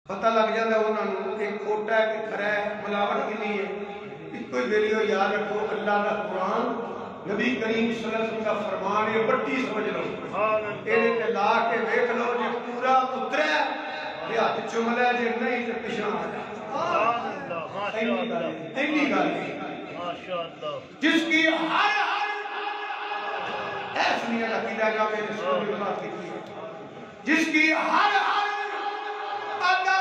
پتہ لگ جاتا ہے انہوں نے ایک کھوٹا ہے کہ کھرا ہے ملاوٹ کی نہیں ہے. کوئی ویلیو یاد رکھو اللہ کا قرآن نبی کریم صلی اللہ علیہ وسلم کا فرمان یہ بڑی سمجھ لو یہ لا کے دیکھ لو جی پورا اترا ہے یہ ہاتھ چمل ہے جی نہیں تو پچھا آ جائے اینی گل جس کی ہر ایسنی عقیدہ کا میں رسول کی بات کی ہے جس کی ہر ادا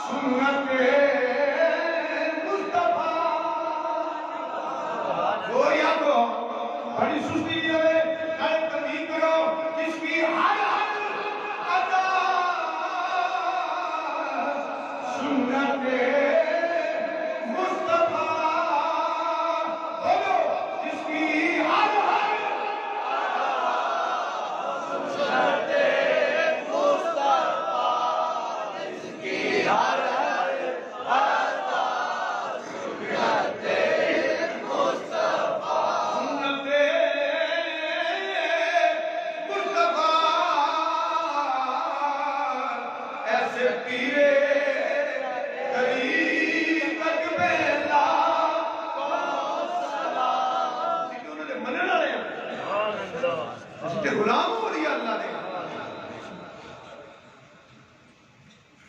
سنت مصطفیٰ وہ یا تو بڑی سستی بھی ہوئے ہر کبھی کرو جس کی ہر ادا سنت مصطفیٰ بولو جس کی ہر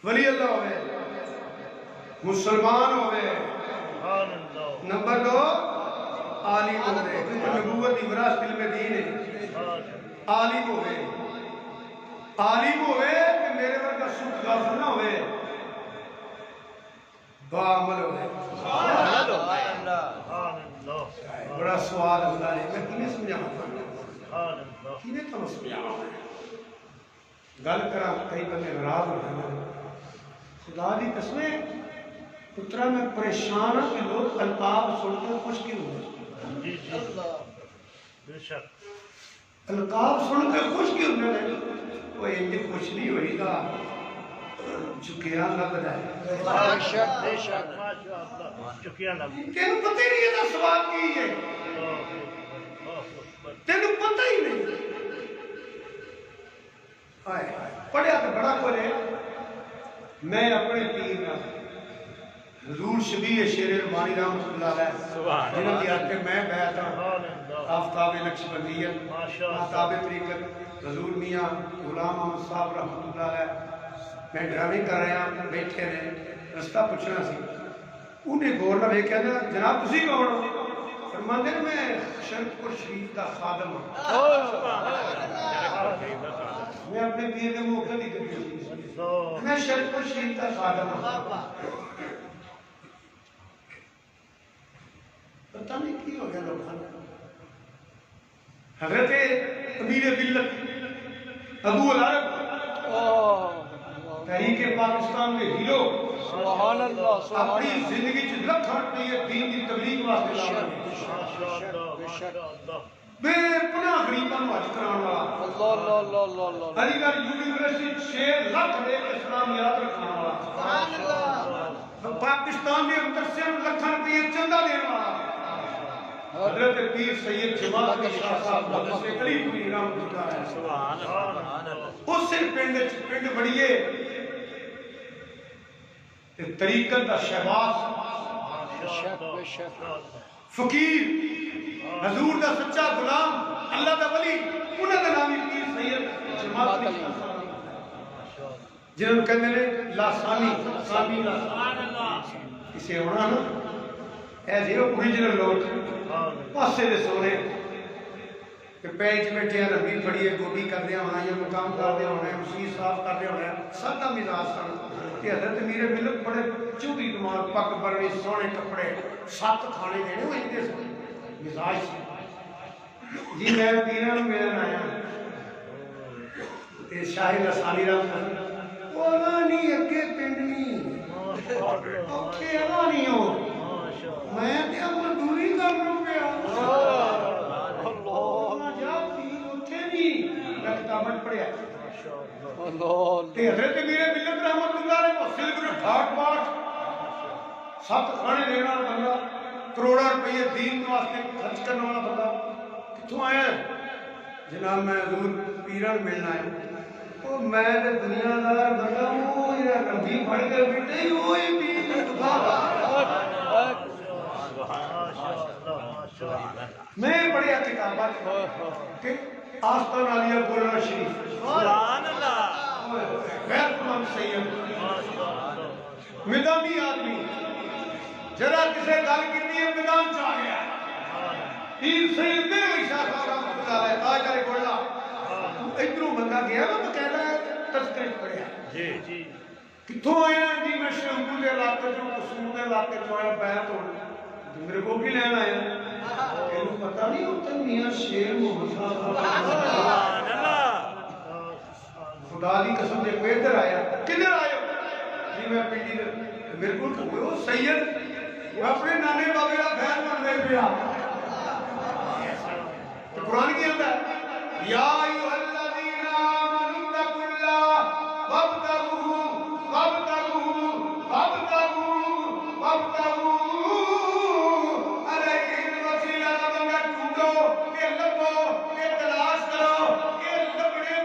ولی اللہ ہوئے مسلمان ہوئے نمبر 2 عالم ہوئے نبوت کی وراثت علم دین ہے عالم ہوئے کہ میرے ورگا سود غافل نہ ہوئے بعمل ہوئے بڑا سوال اللہ نے میں کینے سمجھاؤں کینے تو سمجھاؤں گل کرا کئی بندے ناراض ہو جاتے خدا دی قسمیں پترا میں پریشان ہوں کہ لوگ القاب سن کر خوش کیوں ہوئے القاب سن کر خوش کیوں ہوئے وہ انجھے خوش نہیں ہوئی گا چکیاں نہ بدائے بے شک چکیاں نہ تینوں پتہ ہی نہیں ہے سوال کی ہے تینوں پتہ ہی نہیں پڑھیا تو بڑا کو ہے میں اپنے پیر نہ حضور شبیہ شیر المانی رحمت اللہ علیہ جنہوں کی آتے میں بیعتا آفتاب نقشبندیت آفتاب طریقت حضور میاں غلام محمد صاحب رحمت اللہ علیہ میں ڈرامے کر رہے ہیں بیٹھے رہے رستہ پوچھنا سی انہیں غور نہ کہا نا جناب تسی کون ہو فرماتے ہیں میں شرف پور شریف کا خادم ہوں میں اپنے پیر کے موقع نہیں کرتی میں شرف پور شریف کا خادم ہوں پتہ نہیں کی ہو گیا لوگ حضرت امیر ملت ابو العرب تحریک پاکستان کے ہیرو سبحان اللہ اپنی زندگی چھ لکھ ہٹ پہ یہ دین کی تبلیغ واسطے لانا بے پناہ غریبان واج کران والا اللہ علی گڑھ یونیورسٹی 6 لاکھ ایک اسلامیات رکھنا والا پاکستان میں اندر سے لکھن پہ یہ چندہ دینا والا حضرت پیر سید جمال علی شاہ صاحب مدرسے قریب کی رحمت اللہ ہے سبحان اللہ اس سے پنڈ بڑیے طریقت دا شہباز فقیر حضور دا سچا غلام اللہ دا ولی انہوں دا نامی پیر سید جمال علی شاہ صاحب جنہوں کہنے لے لا سامی لا اسے ہونا نا ایسے اوریجنل لوٹ پاسے دے سونے کہ پیچ بیٹھے ہیں ربی پڑی ہے گوبی کر دیا ہونا یا مقام کر دیا ہونا ہے مسیح صاف کر دیا ہونا ہے سادہ مزاج سن کہ حضرت میرے ملک بڑے چوٹی دماغ پک برنی سونے کپڑے 7 کھانے دینے وہ اندے سے مزاج سے جی میں پیران ملن آیا تے شاہ لسانی رحمت وہ نہیں اگے پنڈنی اوکے نہیں ہو میں تے اپنا دوری کر رہا کتابت پڑھیا حضرت میرے ملت رحمت اللہ علیہ وہ سلور ٹھاٹ باٹ 7 کھانے دینا بندہ کروڑا روپیے دین واسطے خرچ کرنے والا بندہ کتوں آیا ہے جناب میں حضور پیران ملنا ہے وہ میں دنیا دار بندہ ہوں یا ربی پڑھ کر بیٹے ہی ہوئی بھی میں پڑھیا کتابات کہ آستان علیہ گولہ شریف سبحان اللہ غیر قرآن سید میدانی آدمی جرا کسے گل کرنی ہے میدان چاہ گیا پیر سید نے عشاء صاحب رحمۃ اللہ علیہ آج آئے گولہ ادھروں بندہ گیا نا تو کہنا ہے تذکرہ پڑھیا جی جی کتوں آئے ہیں جی میں شہنگو دے علاقے جو قصور دے علاقے جو آیا بیعت ہو میرے کو بھی لینا آیا انہوں پتہ نہیں ہوتا میاں شیر محمد سبحان اللہ خدا دی قسم دے کوئی ادھر آیا کدھر آئے جی میں پنڈی دے میرے کو تو وہ سید وہ اپنے نانے بابے کا خیر بن دے پیا تو قرآن کی آتا ہے یا ایھا الذین آمنوا اتقوا اللہ وابتغوا علیہ الوسیلہ مگر ڈھونڈو کہ لبو کہ تلاش کرو کہ لبڑے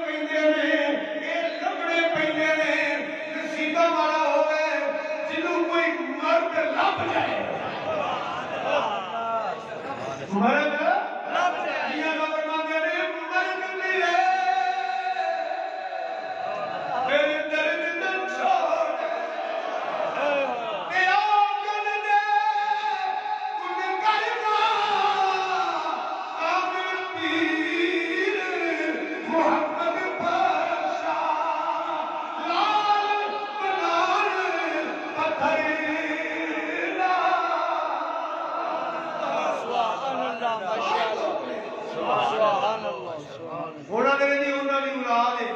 پہنے نے رسیدہ والا ہوئے جنہوں کوئی مرد لب جائے مرد لب جائے یہ نظر مانگے نے مرد ملے میرے درد دل چھوڑ اے آگن دے کن کرنا آمیر پیر محمد پاشا لال بنان پتھر سبحان اللہ ماشاءاللہ سبحان اللہ ہونا دے نہیں ہونا نہیں اولاد ہے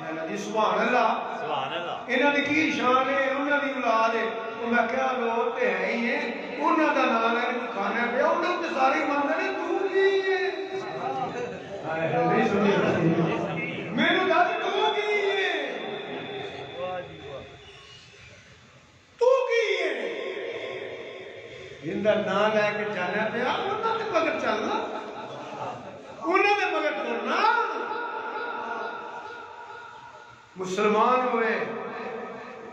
میں نے سبحان اللہ سبحان اللہ انہاں دی کی شان ہے انہاں دی اولاد ہے تو میں کہا لوگ تے ہے ہی ہیں انہاں دا نام ہے کھانا پیا انہاں تے سارے مانگے نے تو کی ہے نہیں سنی میرے داد تو کی ہے تو کی ہے جندا نام لے کے جانا پیا انہاں تے مگر چلنا انہاں دے مگر کرنا مسلمان ہوئے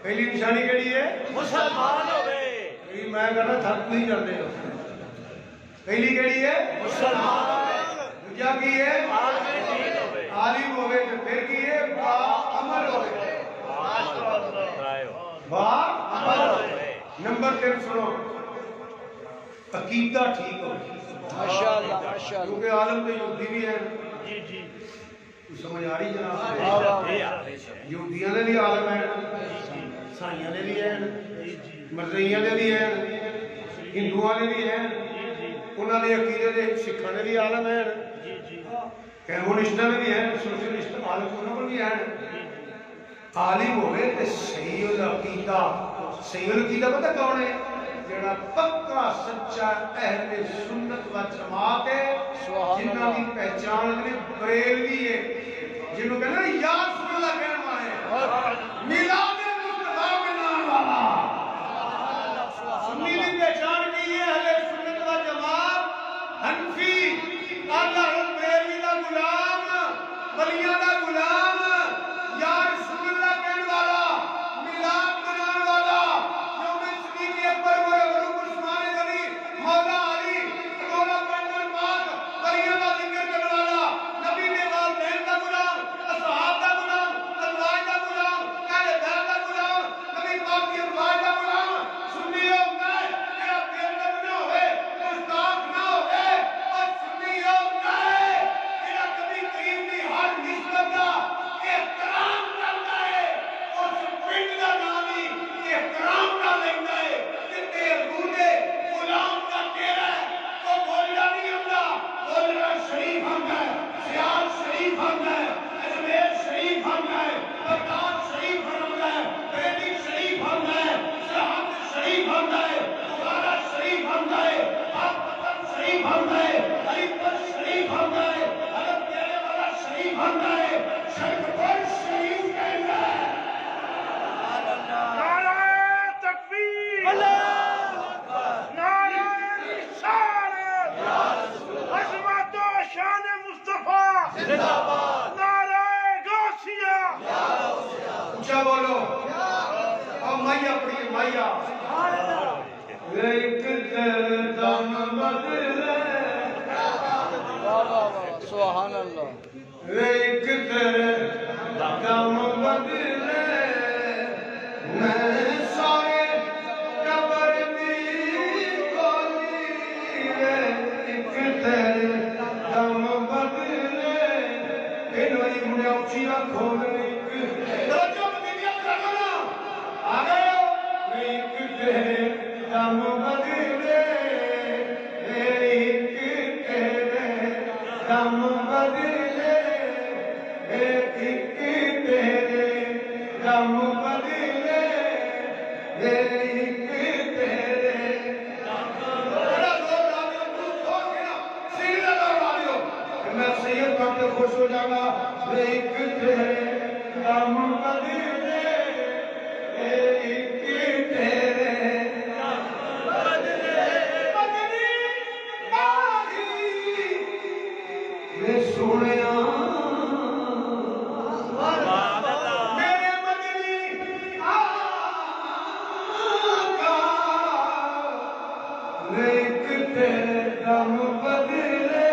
پہلی نشانی کیڑی ہے مسلمان ہوئے میں کہنا تھک نہیں جاتے ہو پہلی کیڑی ہے مسلمان ہوئے دوجا کی ہے عالم دین ہوئے عالم ہوئے تو پھر کی ہے با عمل ہوئے با عمل ہوئے نمبر 3 سنو عقیدہ ٹھیک ہو ماشاءاللہ ماشاءاللہ کیونکہ عالم تو یہودی بھی ہے جی جی سمجھ آ رہی جناب یہودیاں نے بھی عالم ہیں عیسائیاں نے بھی ہیں مرزائیاں نے بھی ہیں ہندوؤں نے بھی ہیں انہوں نے عقیدے دے سکھاں نے بھی عالم ہیں کمیونسٹاں نے بھی ہیں سوشلسٹ عالم انہوں نے بھی ہیں عالم ہوئے تے صحیح العقیدہ صحیح العقیدہ پتہ کون ہے جڑا پکا سچا اہل سنت و جماعت ہے جنہاں کی پہچان اگلی بریلوی ہے جنہوں کہنا یا رسول اللہ کہنے والے میلاد مصطفیٰ کے نام والا سنی کی پہچان کی ہے اہل سنت و جماعت حنفی اللہ بریلوی کا غلام ولیاں کا غلام یا رسول اللہ کہنے والا میلاد منانے والا یوم صدیق اکبر غروب عثمان غنی مولا علی مولا پیغمبر پاک ولیاں کا ذکر کرنے والا نبی نے والدین کا غلام اصحاب کا غلام اونچا بولو اور مائیا پڑھیے مائیا ایک تیرے دم بدلے سبحان اللہ ایک تیرے دم بدلے میں سارے قبر دی گولی ایک تیرے دم بدلے انہی انہیں اچھیا کھولے توجہ مدینہ کرنا آگے ایک تیرے دم بدلے ایک تیرے دم بدلے ایک تیرے دم بدلے ایک تیرے بڑا دور آدھو دور ہو گیا سیدھا دور آدھو میں سید بات خوش ہو جانا ایک تیرے دم بدلے ایک تیرے دم بدلے مدنی ماہی میں سنیا میرے مدنی آقا ایک تیرے دم بدلے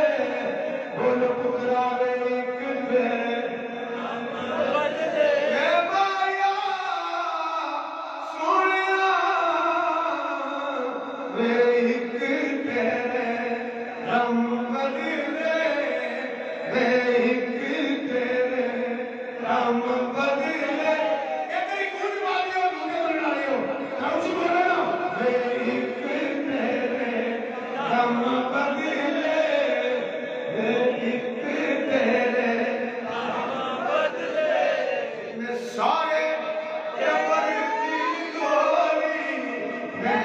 بول پکرا ایک تیرے اے بایا سنیا ایک تیرے دم بدلے ایک تیرے دم بدلے اتنی کچھ بالیوں دھونے بنالیوں ناؤسی بولے نا ایک تیرے دم بدلے ایک تیرے میں سارے قبر دی گولی میں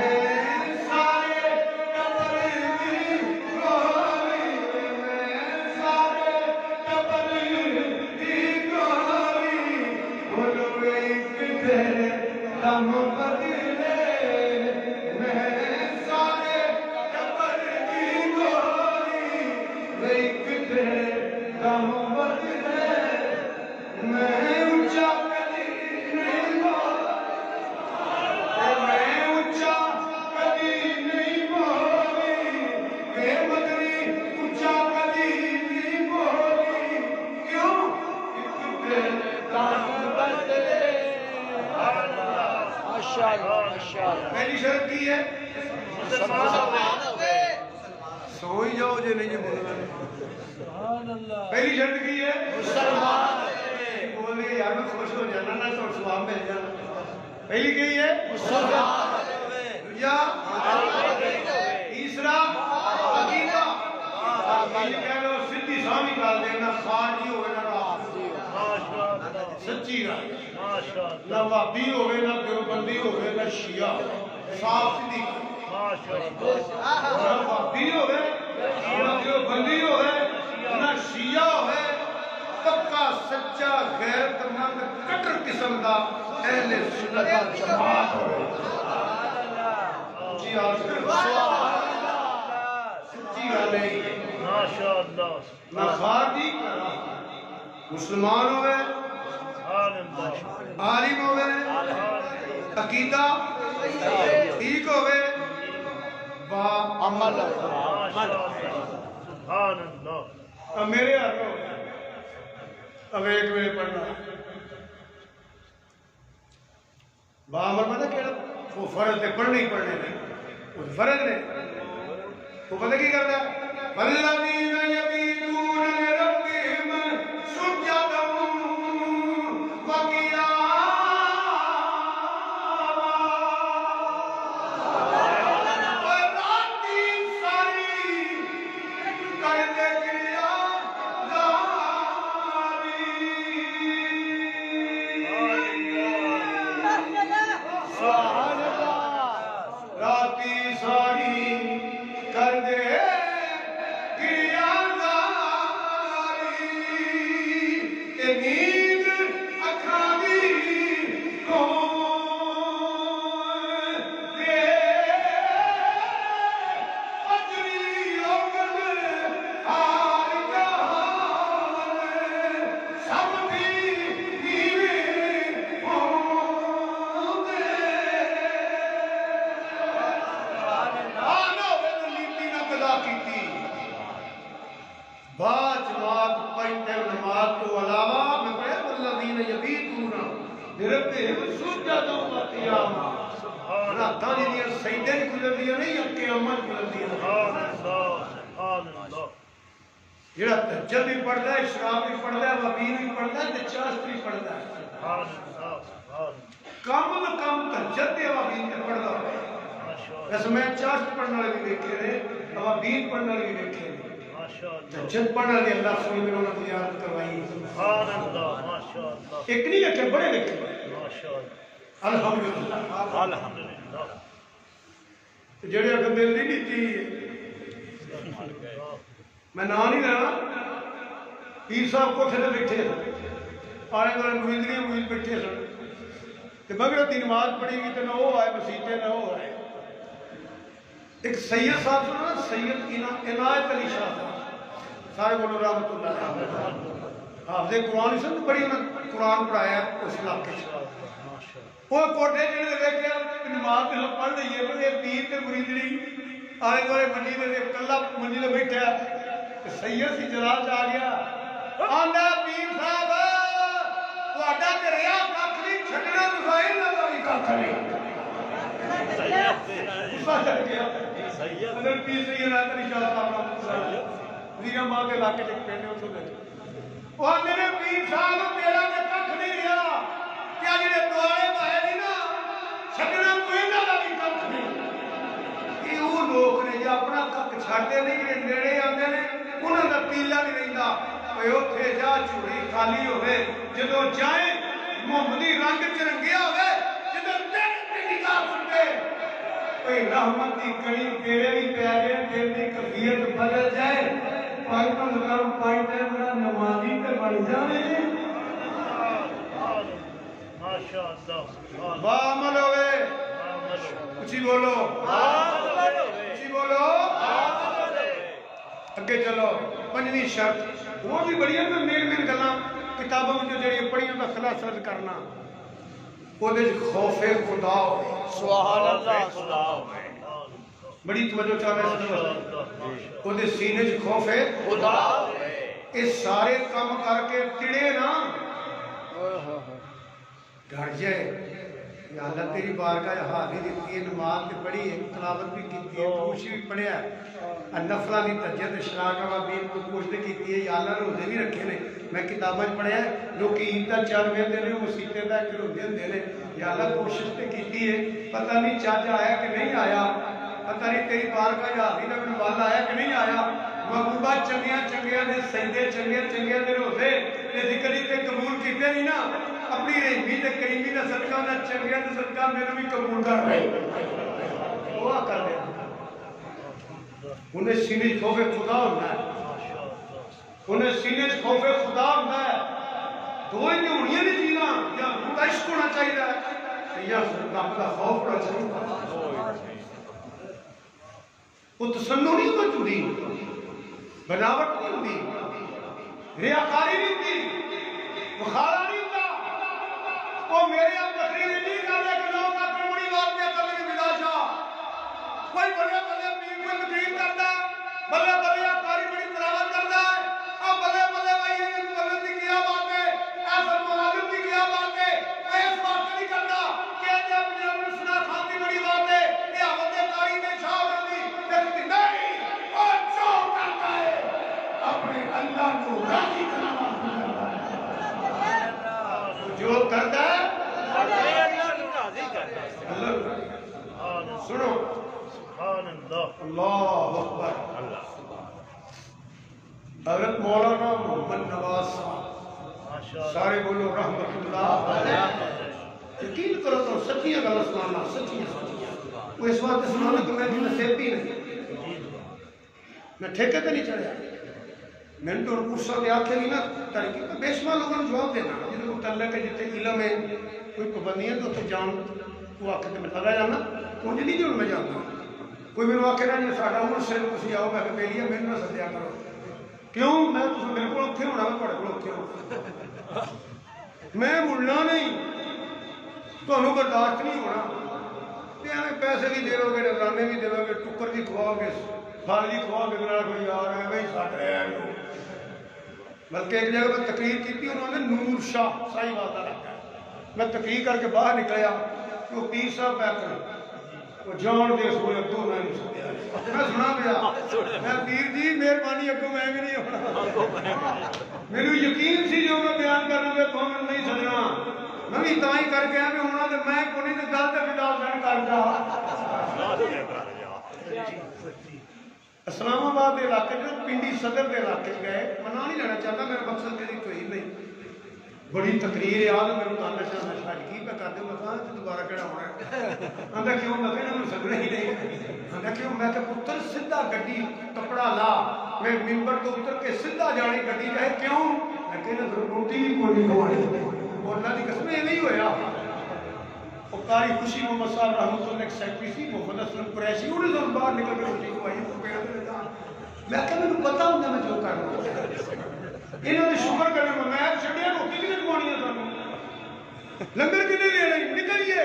سارے قبر دی گولی میں سارے قبر دی گولی بولو ایک تیرے دم بدلے میں سارے قبر دی گولی ایک تیرے دم بدلے میں اونچا کدی نہیں بولی میں اونچا کدی نہیں بولی اے مدنی اونچا کدی نہیں بولی کیوں ایک تیرے دم بدلے ماشاءاللہ ماشاءاللہ پہلی شرط کی ہے سوئی جاؤ جے نہیں بولنا پہلی شرط کی ہے بولے یار میں خوش ہو جانا نہ تو سواب مل جانا پہلی کی ہے دوجا تیسرا عقیدہ یہ کہہ لو سدھی ساں نکال دینا خارجی ہوئے نہ رافضی سچی گل نہ وہابی ہوئے نہ دیوبندی ہوئے نہ شیعہ صاف سدھی گل نہ وہابی ہوئے نہ دیوبندی ہوئے نہ شیعہ ہوئے پکا سچا غیرت مند کٹر قسم دا اہل سنت جماعت ہوئے جی سچی گل ہے نہ خارجی مسلمان ہوئے عالم ہوئے عقیدہ ٹھیک ہوئے با عمل اب میرے آگے ہو گیا اب ایک میں پڑھنا با عمل پتہ کہڑا وہ فرض تے پڑھنے ہی پڑھنے نہیں وہ فرض نے وہ پتہ کی کرتا ہے والذین یبیتون لربہم سجدا راتی ساری کر دے گریاں دا یبیتونا لربہم سجدا و قیاما راتاں جڑیاں سجدے وچ گزردیاں نہیں یا قیامت گزردیاں جڑا تہجد بھی پڑھدا ہے اشراق بھی پڑھدا ہے وبین بھی پڑھدا ہے تے چاشت بھی پڑھدا ہے کم تہجد تے وبین تے پڑھدا ہے ویسے میں چاشت پڑھنے والے بھی دیکھے نے وبین پڑھنے والے بھی دیکھے نے تہجد پڑھنے والے اللہ سبحانہ نے انہاں کو یاد کروائی سبحان اللہ ماشاءاللہ ایک نہیں دیکھے بڑے دیکھے ماشاءاللہ الحمدللہ الحمدللہ جڑے اگر دل نہیں دیتی میں نام نہیں لینا پیر صاحب کوٹھے تے بیٹھے آلے دوالے مرید بیٹھے سن تے مغرب دی نماز پڑھی گئی تے نہ وہ آئے مسیتے نہ وہ آئے ایک سید صاحب سنا نا سید عنایت علی شاہ صاحب سارے بولو رحمت اللہ حافظ قرآن سن بڑی انہیں قرآن پڑھایا اس علاقے سے وہ کوٹھے جڑے دیکھے نماز تے پڑھ رہی ہے پر یہ پیر تے مریدڑی آلے دوالے منڈی دے کلا منڈی دے بیٹھا سید سی جلال آ گیا آندا پیر صاحب تہاڈا تے ریا ککھ نہیں چھڈنا تساں انہاں دا وی ککھ نہیں غصہ چڑھ گیا اگر پیر سید عنایت علی شاہ صاحب وزیر ماں کے علاقے چ پنڈ اوتھوں دے او آندے نے پیر صاحب تیرا تے ککھ نہیں ریا کیا جڑے دوالے پائے دی نا چھڈنا تو انہاں دا وی ککھ نہیں یہ وہ لوگ نے جو اپنا ککھ چھڈدے نہیں جڑے نیڑے آندے نے انہاں دا پیلا نہیں رہندا اوے اوتھے جا چوڑی خالی ہوے جدوں جائیں محمدی رنگ چ رنگیا ہوے جدوں دل تے نگاہ سٹے اوے رحمت دی کڑی تیرے وی پے جائے دل دی کیفیت بدل جائے پائی تو لگام پائی تے بڑا نمازی تے بن جاوے ماشاءاللہ واہ عمل ہوے اچھی بولو اچھی بولو اگے چلو پنجویں شرط وہ بھی بڑی ہے نا مین گلاں کتابوں میں جو جڑی پڑھیاں دا خلاصہ کرنا وہ دے خوف خدا ہوئے سبحان اللہ سبحان بڑی توجہ چاہے وہ دے سینے چ خوف خدا ہوئے اس سارے کام کر کے تڑے نا ڈر جائے یا اللہ تیری بارگاہ حاضری دیتی ہے نماز تے پڑھی ہے تلاوت بھی کیتی ہے کوشش بھی پڑھیا ہے نفلہ دی تہجد اشراق وبین کو کوشش کیتی ہے یا اللہ روزے بھی رکھے نے میں کتاباں وچ پڑھیا ہے لوگ عید دا چل ویندے نے مسیتے دا کہ روزے ہوندے نے یا اللہ کوشش تے کیتی ہے پتہ نہیں چج آیا کہ نہیں آیا پتہ نہیں تیری بارگاہ حاضری دا میرے ول آیا کہ نہیں آیا محبوبہ چنگیاں دے سجدے چنگیاں دے روزے تے ذکر تے قبول کیتے نہیں نا اپنی رحمی تے کریمی دا صدقہ نہ چنگیاں دے صدقہ میرے بھی قبول کر رہے دعا کر دے انہیں سینے خوف خدا ہوتا ہے انہیں سینے خوف خدا ہوتا ہے دو ہی ہونیاں نہیں چیزاں یا خدا عشق ہونا چاہیے یا رب کا خوف ہونا چاہیے وہ تسنو نہیں ہوتا چوڑی بناوٹ نہیں ہوتی ریاکاری نہیں ہوتی مخالہ نہیں ہوتا وہ میرے اب بکری نہیں کرنے کہ لوگ اپنی بڑی بات میں کرنے کی بلا جا کوئی بڑے بڑے پیر کوئی تقریر کرتا ہے بلے بلے کاری بڑی تلاوت کرتا ہے اب بلے بلے بھائی یہ مولد کی کیا بات ہے ایسا معاذر کی کیا بات ہے ایس بات نہیں کرتا کہ جب اپنے سنا خان کی بڑی بات ہے یہ عوض کاری میں شاہ رہی لیکن نہیں اور جو کرتا ہے اپنے اللہ کو راضی کرنا جو کرتا ہے اپنے اللہ کو راضی کرتا ہے سنو اللہ اکبر حضرت مولانا محمد نواز سارے بولو رحمت اللہ یقین کرو تو سچیاں گل سنانا سچیاں وہ اس وقت سنانا کہ میں نصیبی نہیں میں ٹھیکے تے نہیں چڑھیا میں نے تو غصہ دے آکھے نہیں نا تاریخی میں بے شمار لوگوں نے جواب دینا جن کو متعلق ہے جتنے علم ہے کوئی پابندیاں تو اتنے جان وہ آکھے تے میں لگا جانا مجھے نہیں جو میں جانتا کوئی میرے آکھے نا جی ساڈا مرشد سے تسی آؤ میں کہ بیلیاں میرے نہ سدیا کرو کیوں میں میرے کو اتنے ہونا میں تھوڑے کو اتنے ہونا میں مڑنا نہیں تمہیں برداشت نہیں ہونا پیسے بھی دے گے نظرانے بھی دے گے ٹکر بھی کھواؤ گے پھل بھی کھواؤ گے کوئی یار ہے بھائی سٹ رہے ہیں بلکہ ایک جگہ پر تقریر کی تھی انہوں نے نور شاہ صحیح بات رکھا ہے میں تقریر کر کے باہر نکلیا تو پیر صاحب بیٹھ وہ جان دے سوئے ابو میں سنا پیا میں پیر جی مہربانی اگوں میں بھی نہیں ہونا میرے یقین سی جو میں بیان کرنا پہ تو میں نہیں سمجھنا میں بھی تاں ہی کر کے بھی ہونا تو میں کو نہیں تو گل تے بلا میں کر جا اسلام آباد کے علاقے جو پنڈی صدر کے علاقے گئے منا نہیں لینا چاہتا میرا مقصد میری کوئی نہیں بڑی تقریر یاد میرے کانا شاہ میں شاید کی پہ کرتے میں کہا دوبارہ کہنا ہونا ہے آندا کیوں میں کہنا میں سکنا ہی نہیں آندا کیوں میں کہ پتر سدھا گڈی کپڑا لا میں ممبر کو اتر کے سدھا جانی گڈی جائے کیوں میں کہنا روٹی بھی کوئی نہیں کھوائی اور اللہ کی قسم یہ نہیں ہویا اور قاری خوشی محمد صاحب رحمۃ اللہ ایک سیکٹری سی محمد اسلم قریشی انہیں تو باہر نکل کے روٹی کھوائی میں کہ مجھے پتا ہوں میں جو کر رہا ہوں انہوں نے شکر کرنے میں چھڑیا روٹی بھی کھوانی ہے سانوں لنگر کی نہیں لے رہی نکلیے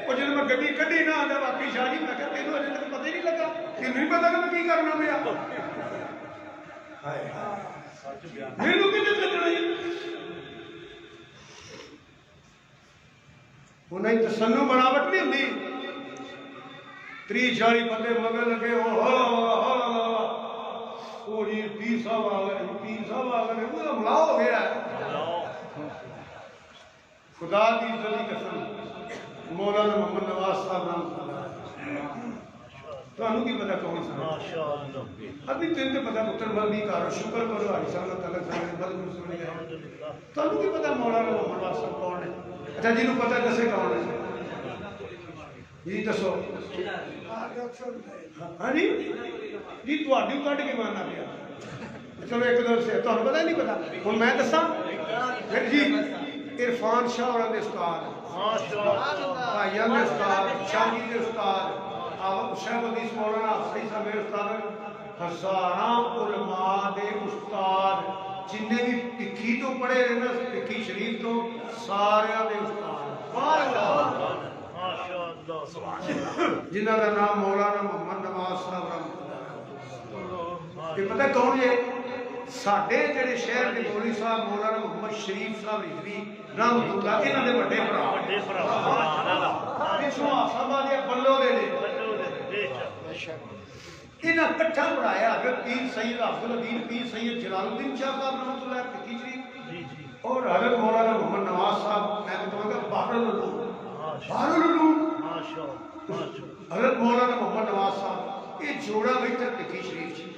اور جب میں گڈی کڈی نہ آتا واقعی شاہ جی میں کہتے ہیں اجے تک پتہ ہی نہیں لگا کہ نہیں پتا کہ میں کی کرنا پیا میرے کتنے سجنا ہی انہیں تسنو بناوٹ نہیں ہوتی 30-40 بندے مگر لگے وہ جی پیر صاحب آ گئے وہ حملہ ہو گیا خدا دی عزت کی قسم مولانا محمد نواز صاحب نام تو انہوں کی پتہ کون سا ابھی تین تے پتہ پتر مردی کارو شکر کرو حاجی صاحب اللہ تعالیٰ سے بد مسلم ہے تو انہوں کی پتہ مولانا محمد نواز صاحب کون ہے اچھا جنہوں پتہ دسے کون ہے جی دسو ہاں جی جی تواڈی کٹ کے ماننا پیا چلو ایک دو سے تمہیں پتہ نہیں پتا ہوں میں دساں پھر جی عرفان شاہ اور دے استاد بھائیاں دے استاد شاہ جی دے استاد شیخ حدیث مولانا افسری صاحب میرے استاد ہزاراں علماء دے استاد جنہیں بھی پکھی تو پڑھے رہے نا پکھی شریف تو سارے دے استاد جنہاں کا نام مولانا محمد نواز صاحب رحمۃ اللہ یہ پتہ کون ہے ساڈے جڑے شہر کے مولوی صاحب مولانا محمد شریف صاحب رضوی رحمۃ اللہ انہاں دے بڑے بھرا سبحان اللہ پچھوں صاحبہ دے بلو دے انہاں کٹھا پڑھایا حضرت پیر سید حافظ الدین پیر سید جلال الدین شاہ صاحب رحمۃ اللہ پکی شریف اور حضرت مولانا محمد نواز صاحب میں کہتا ہوں بحر العلوم حضرت مولانا محمد نواز صاحب یہ جوڑا بیٹھا پکی شریف جی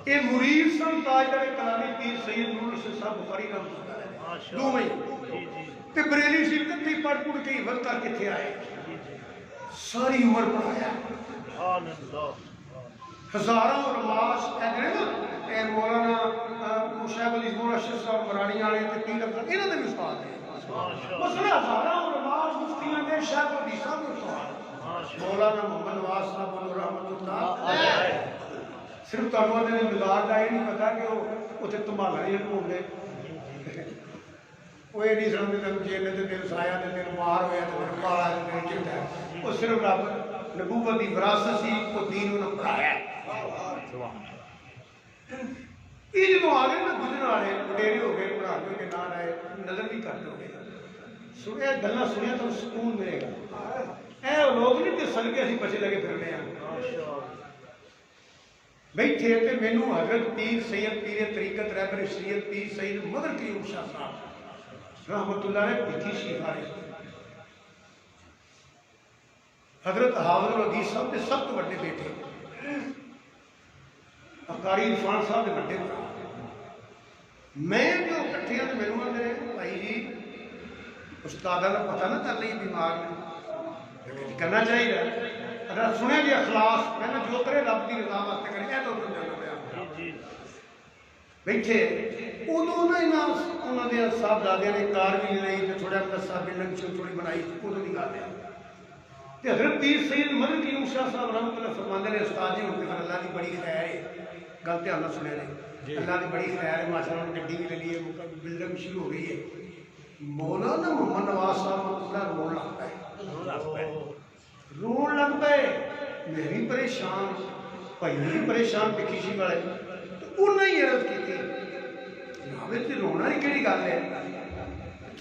یہ مرید سن تاجدار کلانی پیر سید نور الحسن صاحب بخاری رحمۃ اللہ دو میں تے بریلی شریف کتنی پڑھ پڑھ کے وقت تک کتنے آئے ساری عمر پڑھایا ہزاروں علماء کہتے ہیں نا مولانا شیخ علی مولا شیخ صاحب مرانی والے تے پیر افضل انہاں دے استاد ہیں مثلا ہزاروں علماء مفتیاں دے شیخ حدیث صاحب دے استاد مولانا محمد نواز صاحب رحمۃ اللہ صرف تمہوں نے مزار کا یہ نہیں پتا کہ وہ اتنے تمہارا ہی گھومنے وہ یہ نہیں سمجھتے تم جیل دے دل سایا دے دل مار ہویا دے دل کالا دے دل چٹا ہے وہ صرف رب نبوت کی وراثت سی وہ دین انہوں نے پڑھایا یہ جدوں آ گئے نا گزرنے والے وڈیرے ہو گئے پڑھانے کے نام آئے نظر بھی کرتے ہو گئے سنیا گلاں سنیا تو سکون ملے گا اے لوگ نہیں کہ صدقے اسی بچے لگے پھرنے ہیں بیٹھے تے مینوں حضرت پیر سید پیر طریقت رہبر شریعت پیر سید مدر قیوم شاہ صاحب رحمۃ اللہ نے پکی شفا حضرت حافظ الحدیث صاحب کے سب تو بڑے بیٹے قاری عرفان صاحب کے بڑے میں جو کٹھے ہیں مینوں آندے بھائی جی استاداں دا پتہ نہ چل رہی بیمار نے کرنا چاہیے اگر سنے جی اخلاص میں نے جو کرے رب کی رضا واسطے کرے اے تو بیٹھے ادو انہوں نے صاحبزادے نے کار بھی نہیں تو تھوڑا صاحب بلڈنگ تھوڑی بنائی ادو کی گل ہے حضرت پیر سید مدر قیوم شاہ صاحب رحمۃ اللہ فرماندے نے استاد جی ہوتے ہیں اللہ کی بڑی خیر ہے گل دھیان نال سنے نے اللہ کی بڑی خیر ہے ماشاء اللہ گڈی بھی لے لی ہے بلڈنگ شروع ہو گئی ہے مولانا محمد نواز صاحب رون لگ پائے رون لگ پائے میں بھی پریشان بھائی بھی پریشان پکیشی والے تو انہیں ہی عرض کی رونا نہیں کہڑی گل ہے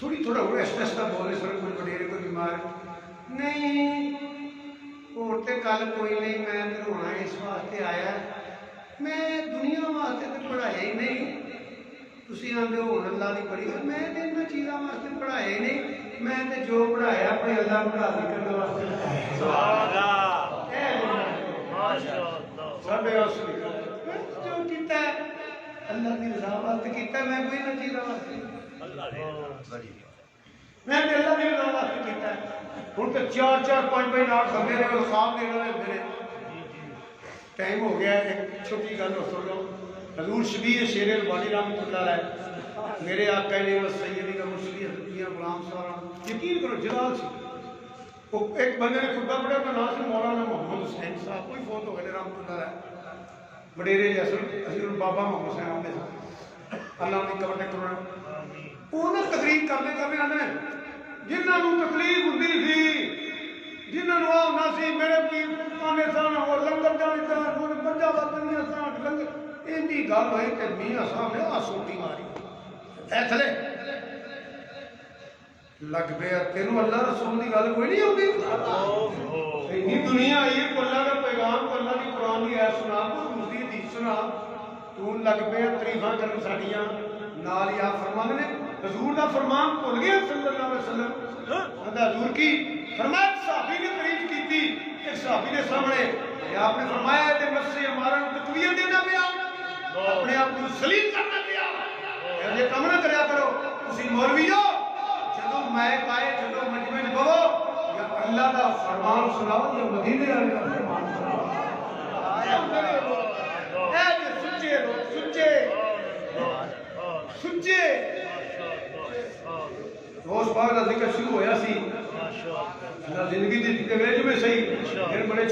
تھوڑا ایسا بول رہے سر کوئی وڈیرے کوئی بیمار نہیں اور تے گل کوئی نہیں میں رونا اس واسطے آیا میں دنیا واسطے تو پڑھایا ہی نہیں تسی آندے ہو اللہ دی پڑھی میں تے انہاں چیزاں واسطے پڑھایا ہی نہیں میں تے جو پڑھایا اپنے اللہ کو راضی کرنے واسطے سبحان اللہ ماشاءاللہ ساڈے اصلی جو کیتا ہے اللہ کی رضا واسطے کیتا ہے میں کوئی نہ چیزاں واسطے میں تے اللہ کی رضا واسطے کیتا ہے ہن تے 4-5 ناٹ بندے نے خواب دینا ہے میرے ٹائم ہو گیا ہے ایک چھوٹی گل سن لو حضور شبیر شیر الوانی رحمۃ اللہ علیہ میرے آقا نے سیدی کا مرشدی حضرت میاں غلام صاحب یقین کرو جلال سی وہ ایک بندے نے خطبہ پڑھا کا نام سے مولانا محمد حسین صاحب کوئی فوت ہو گئے رحمۃ اللہ علیہ وڈیرے جیسے بابا محمد حسین آتے سن اللہ نے قبر کرنا انہیں تقریر کرنے آنے جنہوں تکلیف ہوتی تھی جنہوں آنا سی میرے پیر آنے سن اور لنگر جانے سن بجا وطنیاں سن لنگر ان کی گل ہوئی کہ میاں صاحب نے سوٹی ماری اے تھلے لگ پیا تینوں اللہ رسول کی گل کوئی نہیں ہوگی اتنی دنیا آئی ہے کو اللہ کا پیغام کو اللہ کی قرآن کی ایت سنا کو دوسری حدیث سنا تو لگ پیا تعریفاں کرن ساڈیاں نال ہی آپ فرمان نے حضور کا فرمان بھول گیا صلی اللہ علیہ وسلم حضور کی فرمایا صحابی نے تعریف کی تھی ایک صحابی نے سامنے آپ نے فرمایا کہ مجھ سے ہمارا تقویت دینا پیا اپنے آپ کو سلیم کرنا پیا یہ کم نہ کریا کرو تسی مولوی ہو جدو میں پائے جدو مجمع میں بولو یا اللہ کا فرمان سناؤ یا مدینے والے کا فرمان سناؤ اے سچے سچے سچے دوست پاک کا ذکر شروع ہویا سی زندگی دی تکلیف میں صحیح پھر بڑے